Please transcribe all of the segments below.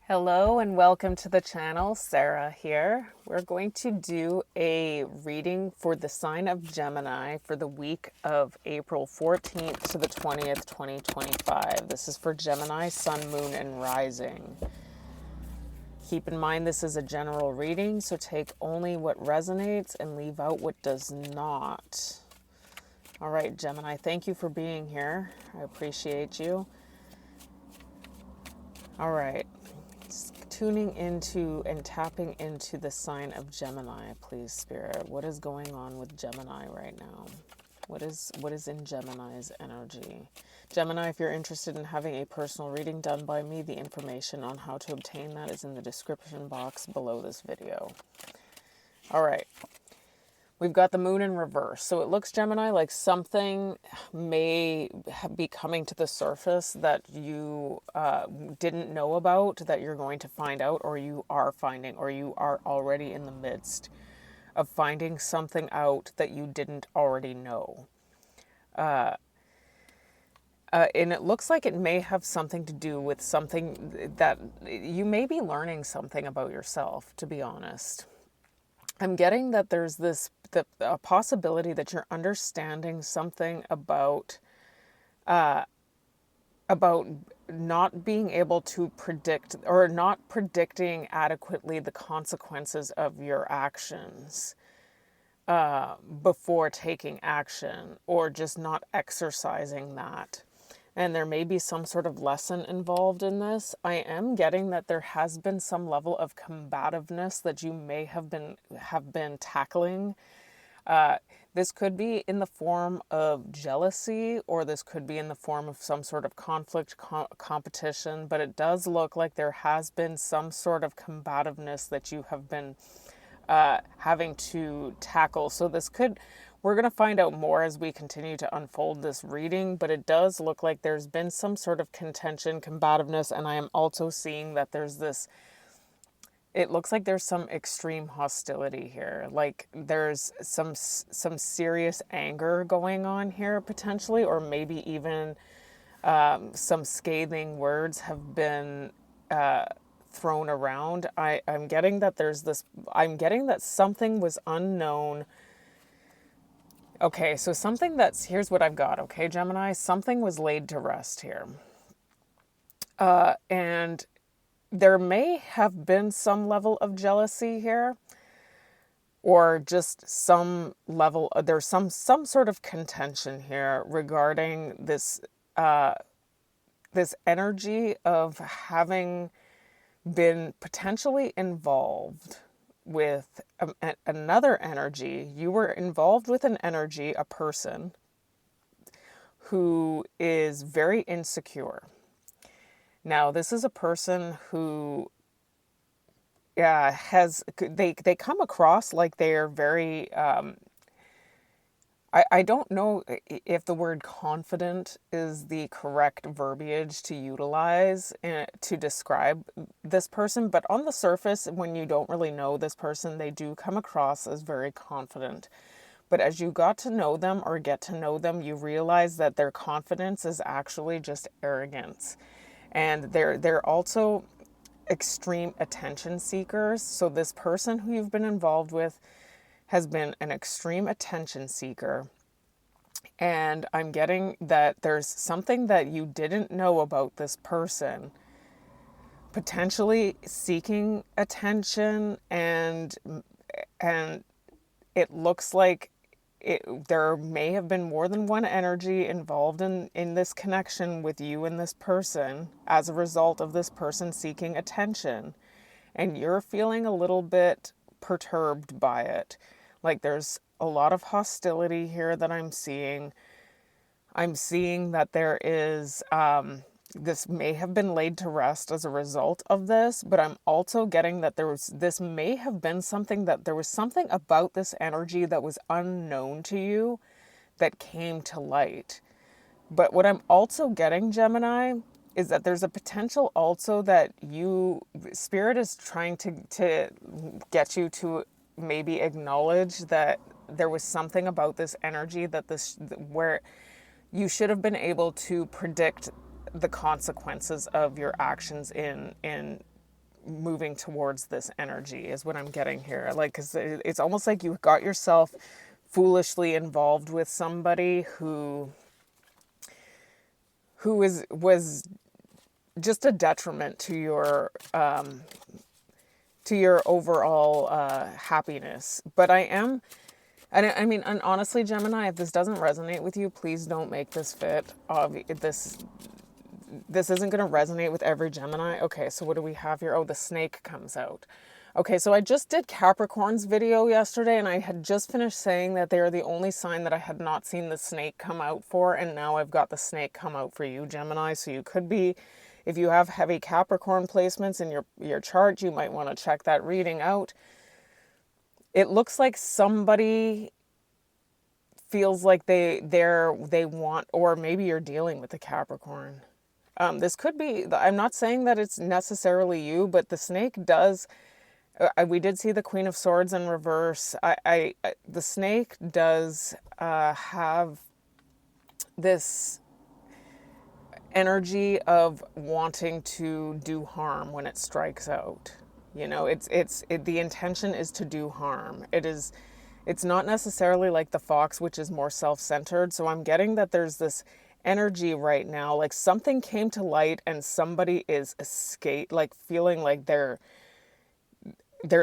Hello and welcome to the channel. Sarah here. We're going to do a reading for the sign of Gemini for the week of April 14th to the 20th, 2025. This is for Gemini, Sun, Moon, and Rising. Keep in mind this is a general reading, so take only what resonates and leave out what does not. All right, Gemini, thank you for being here. I appreciate you. All right. Tuning into and tapping into the sign of Gemini, please, Spirit. What is going on with Gemini right now? What is in Gemini's energy? Gemini, if you're interested in having a personal reading done by me, the information on how to obtain that is in the description box below this video. All right. We've got the moon in reverse. So it looks, Gemini, like something may be coming to the surface that you didn't know about, that you're going to find out, or you are finding, or you are already in the midst of finding something out that you didn't already know. And it looks like it may have something to do with something that you may be learning something about yourself, to be honest. I'm getting that there's a possibility that you're understanding something about not being able to predict or not predicting adequately the consequences of your actions before taking action, or just not exercising that. And there may be some sort of lesson involved in this. I am getting that there has been some level of combativeness that you may have been tackling. This could be in the form of jealousy, or this could be in the form of some sort of conflict, competition. But it does look like there has been some sort of combativeness that you have been having to tackle. So we're going to find out more as we continue to unfold this reading, but it does look like there's been some sort of contention, combativeness, and I am also seeing that it looks like there's some extreme hostility here. Like there's some serious anger going on here potentially, or maybe even some scathing words have been thrown around. I'm getting that I'm getting that something was unknown. Okay, so here's what I've got, okay, Gemini? Something was laid to rest here. And there may have been some level of jealousy here, or just some level, there's some sort of contention here regarding this energy of having been potentially involved with another energy. You were involved with an energy, a person who is very insecure. Now, this is a person who they come across like they are very I don't know if the word confident is the correct verbiage to utilize to describe this person, but on the surface, when you don't really know this person, they do come across as very confident. But as you got to know them or get to know them, you realize that their confidence is actually just arrogance. And they're also extreme attention seekers. So this person who you've been involved with has been an extreme attention seeker. And I'm getting that there's something that you didn't know about this person potentially seeking attention, and it looks like there may have been more than one energy involved in this connection with you and this person as a result of this person seeking attention. And you're feeling a little bit perturbed by it. Like there's a lot of hostility here that I'm seeing. I'm seeing that there is, this may have been laid to rest as a result of this, but I'm also getting that this may have been there was something about this energy that was unknown to you that came to light. But what I'm also getting, Gemini, is that there's a potential also that Spirit is trying to get you to maybe acknowledge that there was something about this energy where you should have been able to predict the consequences of your actions in moving towards this energy is what I'm getting here. Like, because it's almost like you got yourself foolishly involved with somebody was just a detriment to your overall happiness. But I mean, and honestly, Gemini, if this doesn't resonate with you, please don't make this fit. This isn't going to resonate with every Gemini. Okay, so what do we have here? Oh, the snake comes out. Okay, so I just did Capricorn's video yesterday, and I had just finished saying that they are the only sign that I had not seen the snake come out for, and now I've got the snake come out for you, Gemini. So you could be, if you have heavy Capricorn placements in your chart, you might want to check that reading out. It looks like somebody feels like they want, or maybe you're dealing with the Capricorn. This could be, I'm not saying that it's necessarily you, but the snake does, we did see the Queen of Swords in reverse. The snake does have this energy of wanting to do harm when it strikes out. You know, the intention is to do harm. It's not necessarily like the fox, which is more self-centered. So I'm getting that there's this energy right now, like something came to light and somebody is like feeling like they're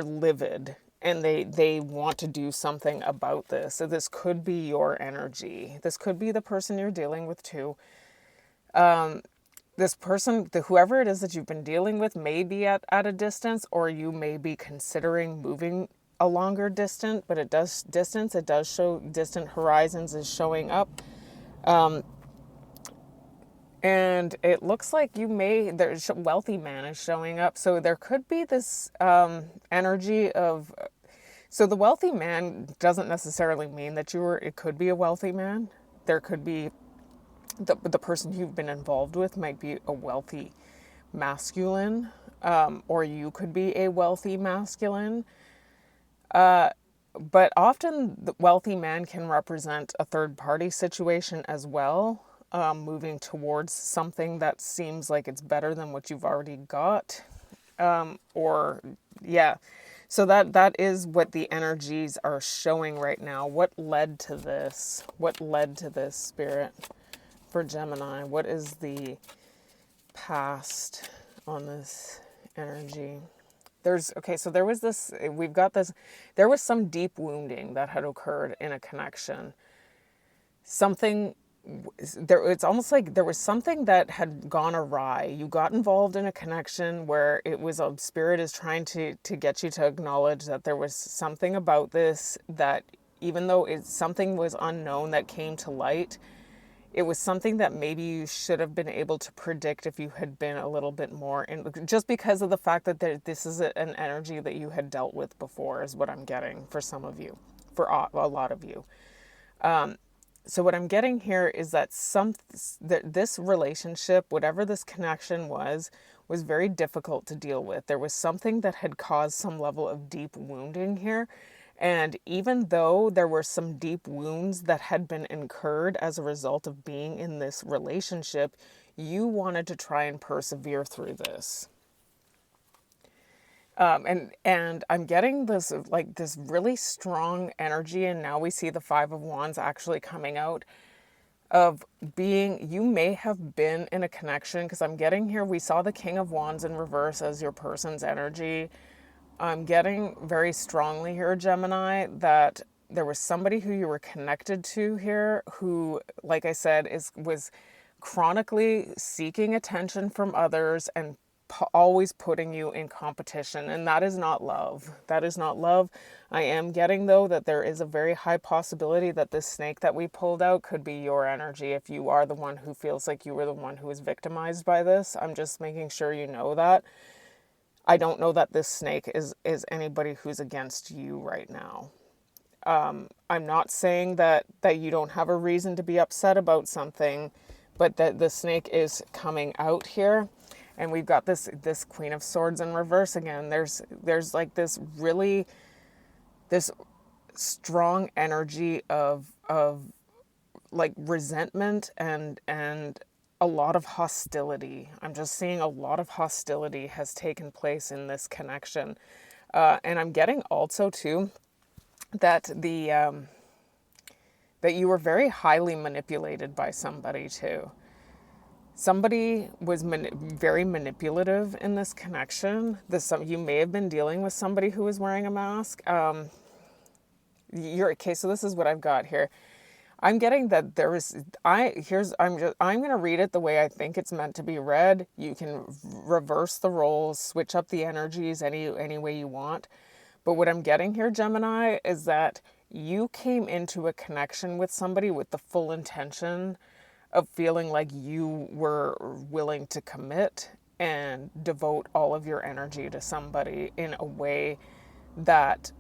livid and they want to do something about this. So this could be your energy. This could be the person you're dealing with too. This person, whoever it is that you've been dealing with, may be at a distance, or you may be considering moving a longer distance, but it does show distant horizons is showing up. And it looks like there's a wealthy man is showing up. So there could be this energy of, so the wealthy man doesn't necessarily mean that it could be a wealthy man. There could be, the person you've been involved with might be a wealthy masculine, or you could be a wealthy masculine. But often the wealthy man can represent a third party situation as well, moving towards something that seems like it's better than what you've already got. So that is what the energies are showing right now. What led to this? What led to this, Spirit, for Gemini? What is the past on this energy? There was some deep wounding that had occurred in a connection. It's almost like there was something that had gone awry. You got involved in a connection where it was a spirit is trying to get you to acknowledge that there was something about this that, even though something was unknown that came to light, it was something that maybe you should have been able to predict if you had been a little bit more in, just because of the fact that this is an energy that you had dealt with before, is what I'm getting for some of you, for a lot of you. So what I'm getting here is that this relationship, whatever this connection was very difficult to deal with. There was something that had caused some level of deep wounding here. And even though there were some deep wounds that had been incurred as a result of being in this relationship, you wanted to try and persevere through this. And I'm getting this really strong energy, and now we see the Five of Wands actually coming out of being, you may have been in a connection, because I'm getting here, we saw the King of Wands in reverse as your person's energy. I'm getting very strongly here, Gemini, that there was somebody who you were connected to here who, like I said, was chronically seeking attention from others and always putting you in competition. And that is not love. That is not love. I am getting, though, that there is a very high possibility that this snake that we pulled out could be your energy if you are the one who feels like you were the one who was victimized by this. I'm just making sure you know that. I don't know that this snake is anybody who's against you right now. I'm not saying that you don't have a reason to be upset about something, but that the snake is coming out here. And we've got this Queen of Swords in reverse again. There's like this strong energy of like resentment and a lot of hostility. I'm just seeing a lot of hostility has taken place in this connection. And I'm getting also too that that you were very highly manipulated by somebody too. Somebody was very manipulative in this connection. You may have been dealing with somebody who was wearing a mask. Okay, so this is what I've got here. I'm getting that there is, I'm going to read it the way I think it's meant to be read. You can reverse the roles, switch up the energies any way you want. But what I'm getting here, Gemini, is that you came into a connection with somebody with the full intention of feeling like you were willing to commit and devote all of your energy to somebody in a way that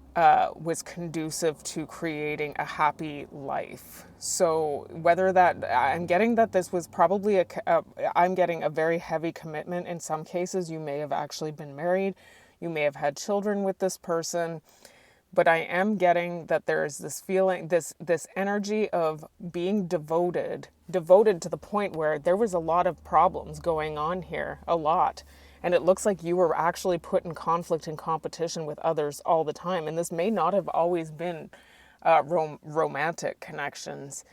was conducive to creating a happy life. So whether that, I'm getting that this was probably I'm getting a very heavy commitment. In some cases, you may have actually been married. You may have had children with this person. But I am getting that there is this feeling, this energy of being devoted to the point where there was a lot of problems going on here, a lot. And it looks like you were actually put in conflict and competition with others all the time. And this may not have always been romantic connections.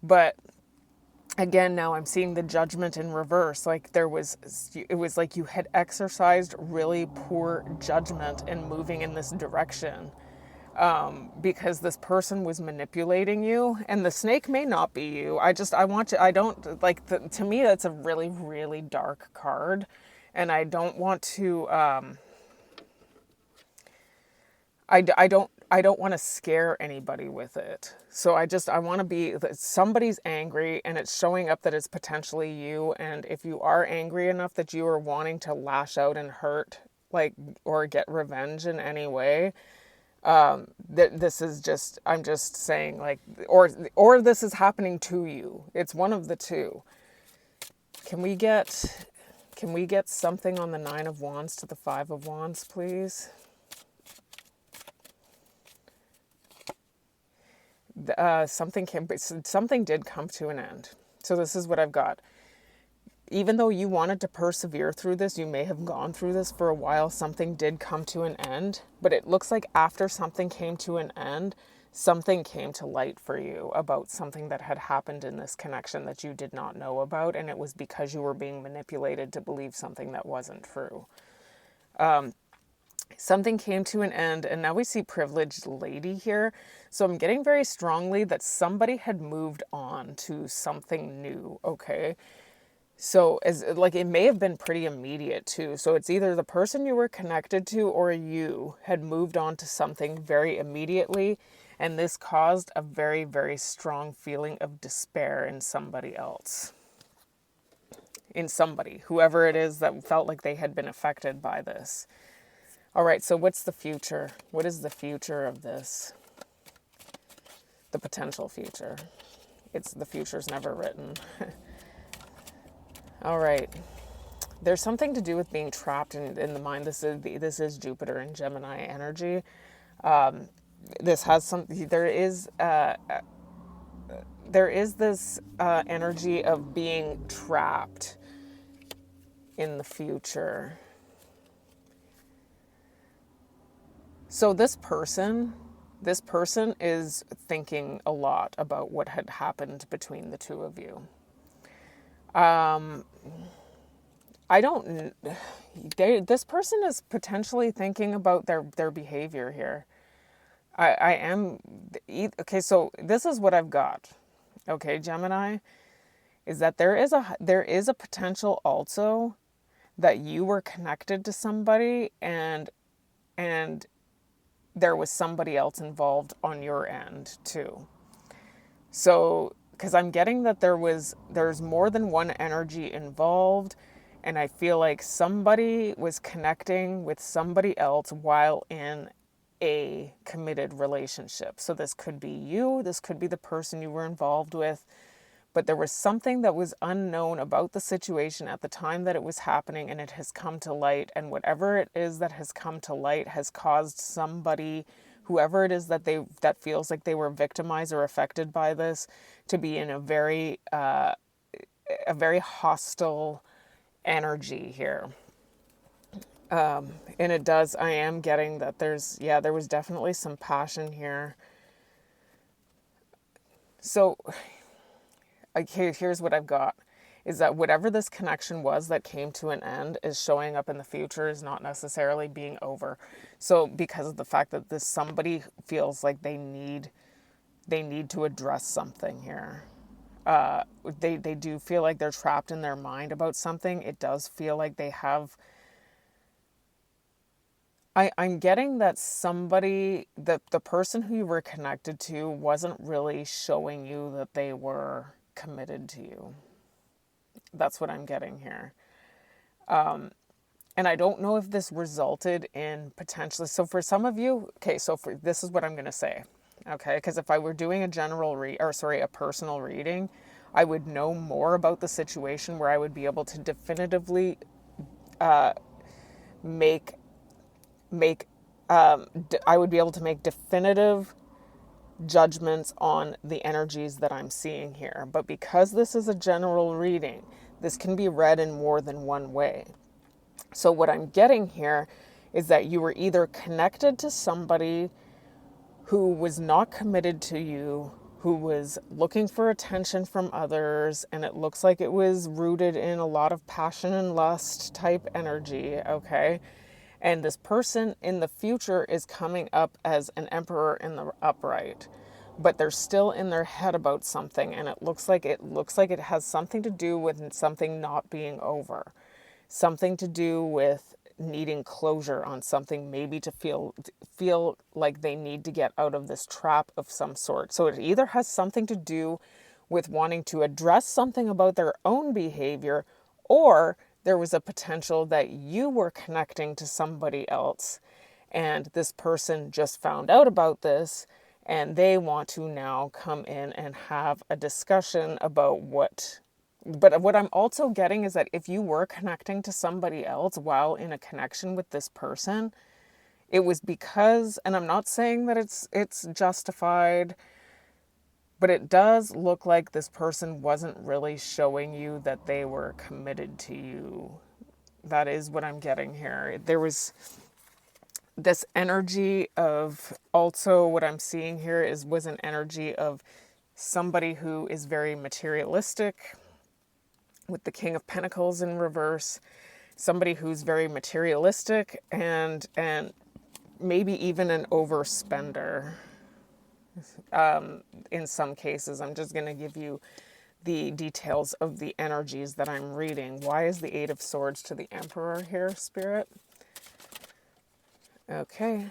But again, now I'm seeing the judgment in reverse. Like it was like you had exercised really poor judgment in moving in this direction. Because this person was manipulating you, and the snake may not be you. To me, that's a really, really dark card. And I don't want to, I don't want to scare anybody with it. So I want to be, somebody's angry and it's showing up that it's potentially you. And if you are angry enough that you are wanting to lash out and hurt, or get revenge in any way, this is just, I'm just saying or this is happening to you. It's one of the two. Can we get something on the 9 of Wands to the 5 of Wands, please? Something did come to an end. So this is what I've got. Even though you wanted to persevere through this, you may have gone through this for a while, something did come to an end. But it looks like after something came to an end, something came to light for you about something that had happened in this connection that you did not know about. And it was because you were being manipulated to believe something that wasn't true. Something came to an end, and now we see privileged lady here. So I'm getting very strongly that somebody had moved on to something new, okay? So it may have been pretty immediate too. So it's either the person you were connected to or you had moved on to something very immediately, and this caused a very, very strong feeling of despair in somebody else. In somebody, whoever it is that felt like they had been affected by this. All right, so what's the future? What is the future of this? The potential future. The future's never written. All right. There's something to do with being trapped in the mind. This is Jupiter and Gemini energy. There is this energy of being trapped in the future. So this person is thinking a lot about what had happened between the two of you. This person is potentially thinking about their behavior here. Okay, so this is what I've got. Okay, Gemini, is that there is a potential also that you were connected to somebody and there was somebody else involved on your end too. So, because I'm getting that there's more than one energy involved, and I feel like somebody was connecting with somebody else while in a committed relationship. So this could be you, this could be the person you were involved with, but there was something that was unknown about the situation at the time that it was happening, and it has come to light, and whatever it is that has come to light has caused somebody, whoever it is that feels like they were victimized or affected by this, to be in a very a very hostile energy here. And it does, I am getting that there was definitely some passion here. So here's what I've got, is that whatever this connection was that came to an end is showing up in the future, is not necessarily being over. So because of the fact that this somebody feels like they need to address something here. They do feel like they're trapped in their mind about something. It does feel like they have. I'm getting that somebody, the person who you were connected to wasn't really showing you that they were committed to you. That's what I'm getting here. And I don't know if this resulted in potentially, so for some of you, okay, so for this is what I'm going to say. Okay, because if I were doing a personal reading, I would know more about the situation where I would be able to definitively make I would be able to make definitive judgments on the energies that I'm seeing here. But because this is a general reading, this can be read in more than one way. So what I'm getting here is that you were either connected to somebody who was not committed to you, who was looking for attention from others, and it looks like it was rooted in a lot of passion and lust type energy, okay? And this person in the future is coming up as an emperor in the upright, but they're still in their head about something, and it looks like it has something to do with something not being over, something to do with needing closure on something, maybe to feel like they need to get out of this trap of some sort. So it either has something to do with wanting to address something about their own behavior, or there was a potential that you were connecting to somebody else and this person just found out about this and they want to now come in and have a discussion about what. But what I'm also getting is that if you were connecting to somebody else while in a connection with this person, it was because, and I'm not saying that it's justified, but it does look like this person wasn't really showing you that they were committed to you. That is what I'm getting here. There was this energy of, also what I'm seeing here was an energy of somebody who is very materialistic, with the King of Pentacles in reverse, somebody who's very materialistic and maybe even an overspender. In some cases, I'm just going to give you the details of the energies that I'm reading. Why is the Eight of Swords to the Emperor here, Spirit? Okay,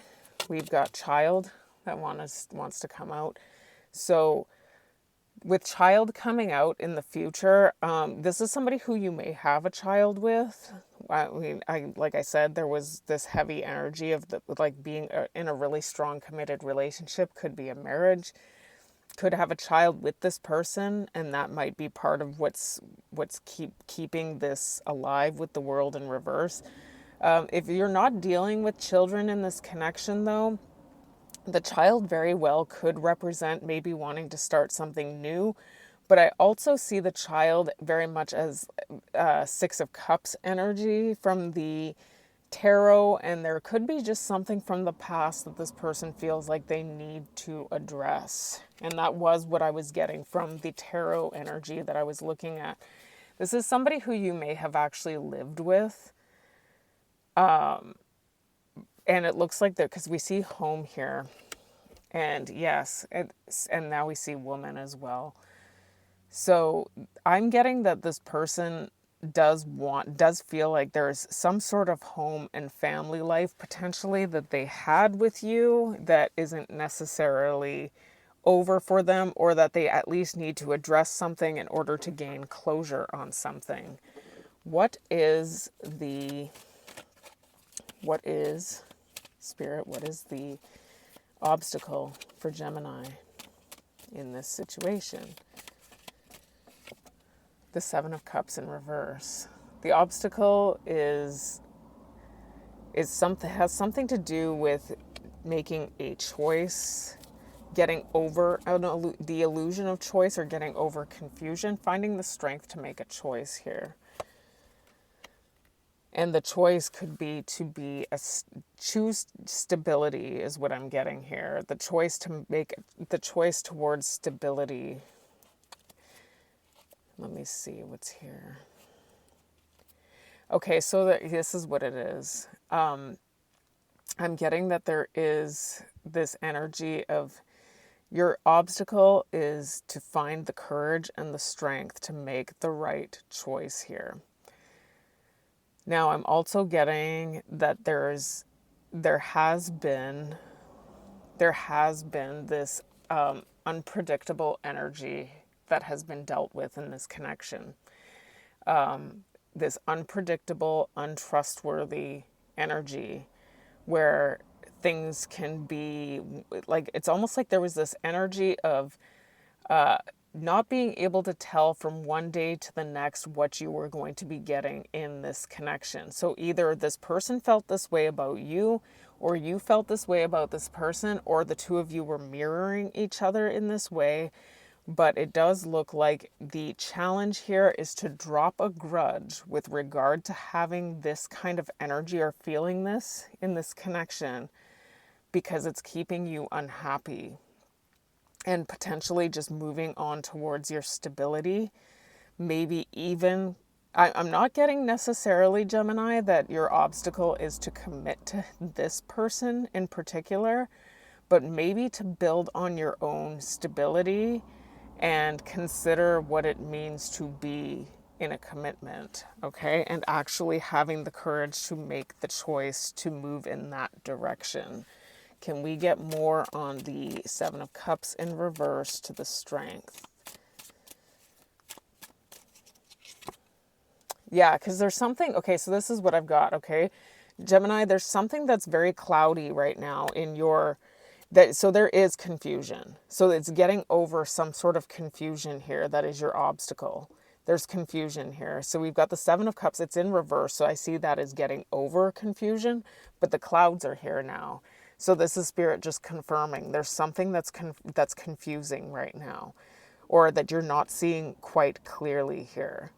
we've got Child that wants to come out. So with Child coming out in the future, this is somebody who you may have a child with. I mean, like I said, there was this heavy energy of being in a really strong, committed relationship. Could be a marriage. Could have a child with this person, and that might be part of what's keeping this alive with the World in reverse. If you're not dealing with children in this connection, though, the child very well could represent maybe wanting to start something new, but I also see the child very much as Six of Cups energy from the tarot, and there could be just something from the past that this person feels like they need to address. And that was what I was getting from the tarot energy that I was looking at. This is somebody who you may have actually lived with. And it looks like that because we see home here. And yes, and now we see woman as well. So I'm getting that this person does feel like there's some sort of home and family life potentially that they had with you that isn't necessarily over for them, or that they at least need to address something in order to gain closure on something. What is Spirit, what is the obstacle for Gemini in this situation? The Seven of Cups in reverse. The obstacle has something to do with making a choice, getting over the illusion of choice or getting over confusion, finding the strength to make a choice here. And the choice could be to choose stability is what I'm getting here. The choice to make the choice towards stability. Let me see what's here. Okay, so this is what it is. I'm getting that there is this energy of your obstacle is to find the courage and the strength to make the right choice here. Now, I'm also getting that there has been this unpredictable energy that has been dealt with in this connection. This unpredictable, untrustworthy energy where things can be like, it's almost like there was this energy of not being able to tell from one day to the next what you were going to be getting in this connection. So either this person felt this way about you, or you felt this way about this person, or the two of you were mirroring each other in this way. But it does look like the challenge here is to drop a grudge with regard to having this kind of energy or feeling this in this connection, because it's keeping you unhappy. And potentially just moving on towards your stability. Maybe even, I'm not getting necessarily, Gemini, that your obstacle is to commit to this person in particular, but maybe to build on your own stability and consider what it means to be in a commitment, okay? And actually having the courage to make the choice to move in that direction. Can we get more on the Seven of Cups in reverse to the Strength? Yeah, because there's something, okay, so this is what I've got, okay? Gemini, there's something that's very cloudy right now in your, so there is confusion. So it's getting over some sort of confusion here that is your obstacle. There's confusion here. So we've got the Seven of Cups, it's in reverse, so I see that as getting over confusion, but the clouds are here now. So this is Spirit just confirming there's something that's confusing right now, or that you're not seeing quite clearly here.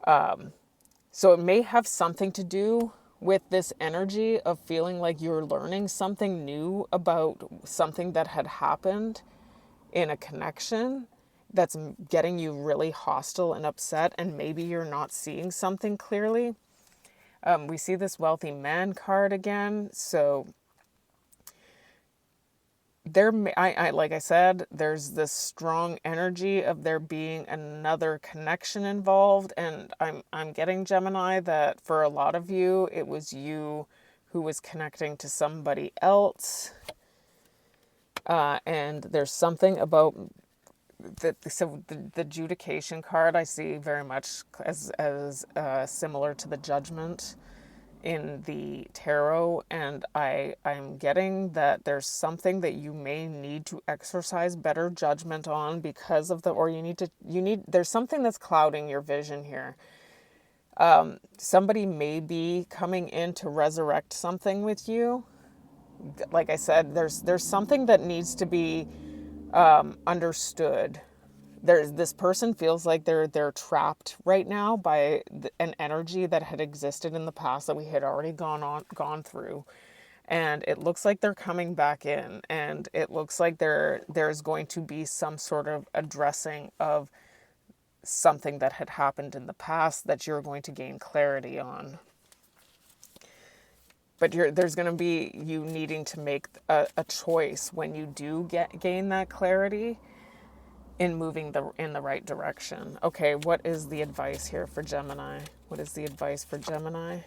So it may have something to do with this energy of feeling like you're learning something new about something that had happened in a connection that's getting you really hostile and upset, and maybe you're not seeing something clearly. We see this Wealthy Man card again, so there, like I said, there's this strong energy of there being another connection involved, and I'm getting, Gemini, that for a lot of you, it was you who was connecting to somebody else, and there's something about so the adjudication card I see very much as similar to the Judgment in the tarot, and I'm getting that there's something that you may need to exercise better judgment on because of there's something that's clouding your vision here. Somebody may be coming in to resurrect something with you. Like I said, there's something that needs to be understood. This person feels like they're trapped right now by an energy that had existed in the past that we had already gone through, and it looks like they're coming back in, and it looks like there's going to be some sort of addressing of something that had happened in the past that you're going to gain clarity on. But there's going to be you needing to make a choice when you do gain that clarity in moving in the right direction. Okay, what is the advice here for Gemini? What is the advice for Gemini?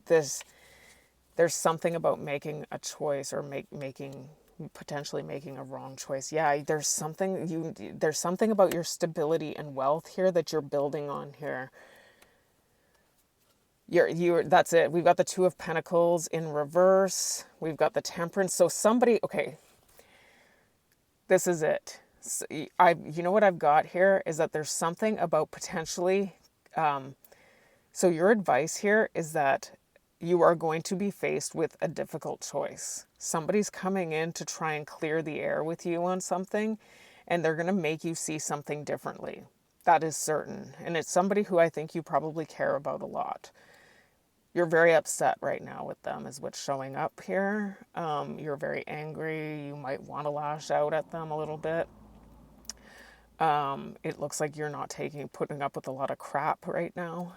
There's something about making a choice or potentially making a wrong choice. Yeah, there's something about your stability and wealth here that you're building on here. That's it. We've got the Two of Pentacles in reverse. We've got the Temperance. So okay, this is it. So you know what I've got here is that there's something about potentially, so your advice here is that you are going to be faced with a difficult choice. Somebody's coming in to try and clear the air with you on something, and they're going to make you see something differently. That is certain. And it's somebody who I think you probably care about a lot. You're very upset right now with them is what's showing up here. You're very angry. You might want to lash out at them a little bit. It looks like you're not putting up with a lot of crap right now.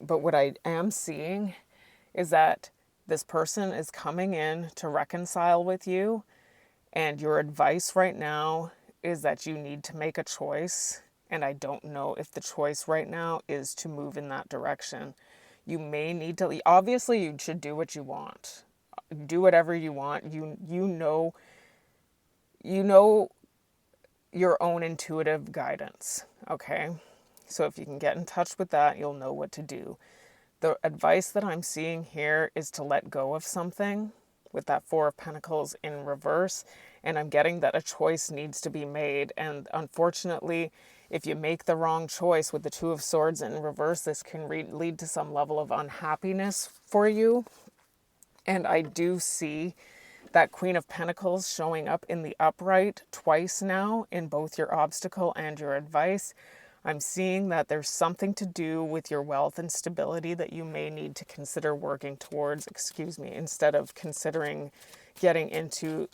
But what I am seeing is that this person is coming in to reconcile with you. And your advice right now is that you need to make a choice. And I don't know if the choice right now is to move in that direction. You may need to, obviously you should do what you want. Do whatever you want. You know your own intuitive guidance, okay? So if you can get in touch with that, you'll know what to do. The advice that I'm seeing here is to let go of something with that Four of Pentacles in reverse. And I'm getting that a choice needs to be made. And unfortunately, if you make the wrong choice with the Two of Swords in reverse, this can lead to some level of unhappiness for you. And I do see that Queen of Pentacles showing up in the upright twice now in both your obstacle and your advice. I'm seeing that there's something to do with your wealth and stability that you may need to consider working towards, instead of considering getting into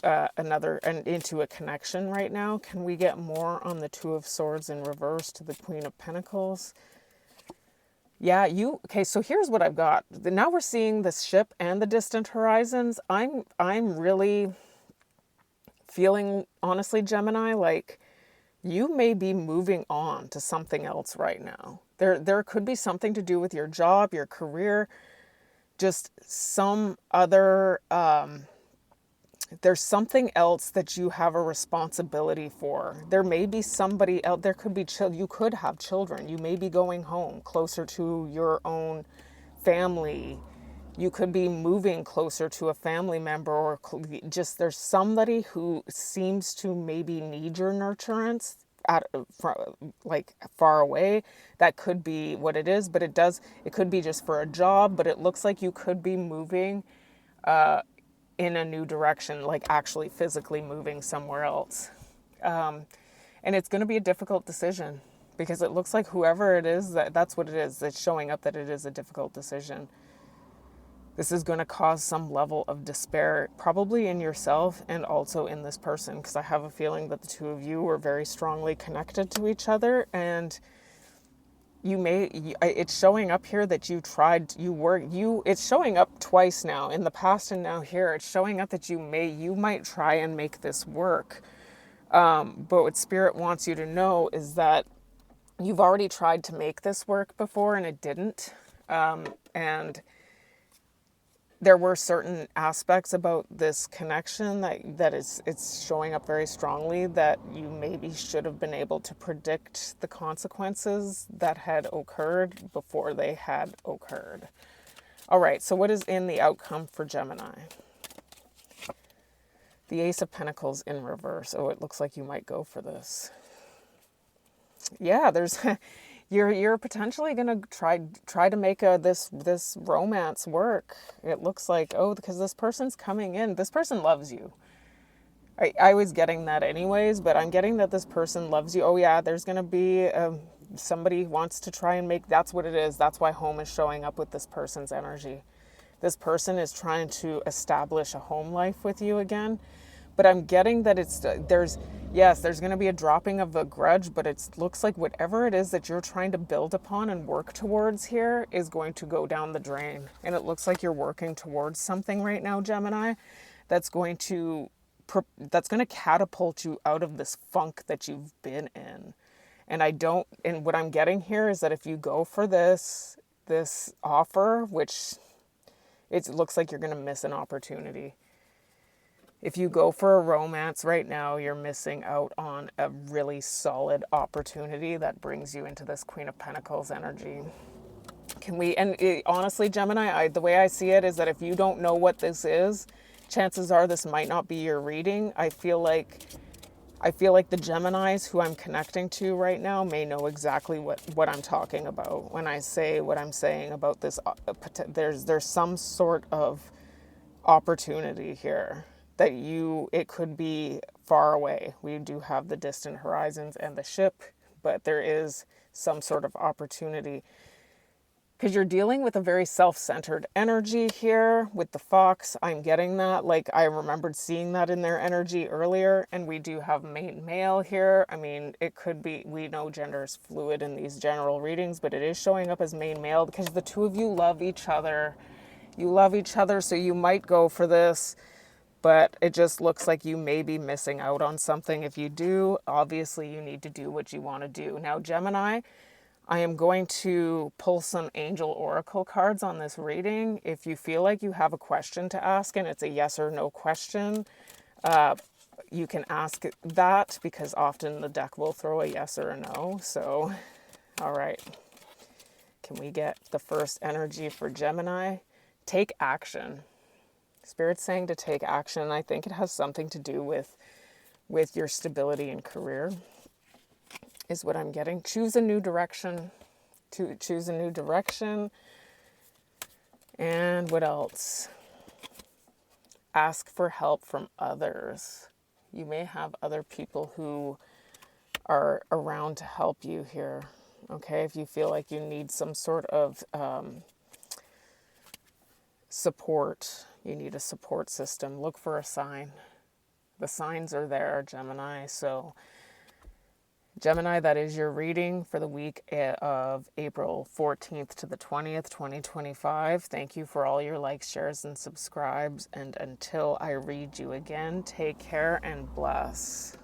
into a connection right now. Can we get more on the Two of Swords in reverse to the Queen of Pentacles? Yeah, okay, so here's what I've got. Now we're seeing the ship and the distant horizons. I'm really feeling, honestly, Gemini, like you may be moving on to something else right now. There could be something to do with your job, your career, just some other, there's something else that you have a responsibility for. There may be somebody else, there could be you could have children. You may be going home closer to your own family. You could be moving closer to a family member, or just there's somebody who seems to maybe need your nurturance like far away. That could be what it is, but it could be just for a job, but it looks like you could be moving in a new direction, like actually physically moving somewhere else. And it's going to be a difficult decision because it looks like whoever it is, that's what it is. It's showing up that it is a difficult decision. This is going to cause some level of despair, probably in yourself and also in this person, because I have a feeling that the two of you were very strongly connected to each other, and it's showing up here that it's showing up twice now, in the past and now here. It's showing up that you might try and make this work. But what Spirit wants you to know is that you've already tried to make this work before and it didn't. And there were certain aspects about this connection it's showing up very strongly that you maybe should have been able to predict the consequences that had occurred before they had occurred. All right, so what is in the outcome for Gemini? The Ace of Pentacles in reverse. Oh, it looks like you might go for this. Yeah, there's you're potentially going to try to make this romance work. It looks like, because this person's coming in. This person loves you. I was getting that anyways, but I'm getting that this person loves you. Oh yeah, there's going to be somebody wants to try and that's what it is. That's why home is showing up with this person's energy. This person is trying to establish a home life with you again. But I'm getting that there's going to be a dropping of a grudge, but it looks like whatever it is that you're trying to build upon and work towards here is going to go down the drain. And it looks like you're working towards something right now, Gemini, that's going to catapult you out of this funk that you've been in. And what I'm getting here is that if you go for this offer, which it looks like you're going to miss an opportunity. If you go for a romance right now, you're missing out on a really solid opportunity that brings you into this Queen of Pentacles energy. Honestly, Gemini, the way I see it is that if you don't know what this is, chances are this might not be your reading. I feel like I feel like the Geminis who I'm connecting to right now may know exactly what I'm talking about when I say what I'm saying about this. There's some sort of opportunity here that it could be far away. We do have the distant horizons and the ship, but there is some sort of opportunity because you're dealing with a very self-centered energy here with the fox. I'm getting that. Like, I remembered seeing that in their energy earlier, and we do have main male here. I mean, it could be, we know gender is fluid in these general readings, but it is showing up as main male because the two of you love each other. You love each other, so you might go for this, but it just looks like you may be missing out on something. If you do, obviously you need to do what you want to do. Now, Gemini, I am going to pull some angel oracle cards on this reading. If you feel like you have a question to ask and it's a yes or no question, you can ask that because often the deck will throw a yes or a no. So, all right. Can we get the first energy for Gemini? Take action. Spirit's saying to take action. I think it has something to do with your stability and career, is what I'm getting. Choose a new direction. To choose a new direction. And what else? Ask for help from others. You may have other people who are around to help you here. Okay, if you feel like you need some sort of support, you need a support system, look for a sign. The signs are there, Gemini. So Gemini, that is your reading for the week of April 14th to the 20th, 2025. Thank you for all your likes, shares, and subscribes. And until I read you again, take care and bless.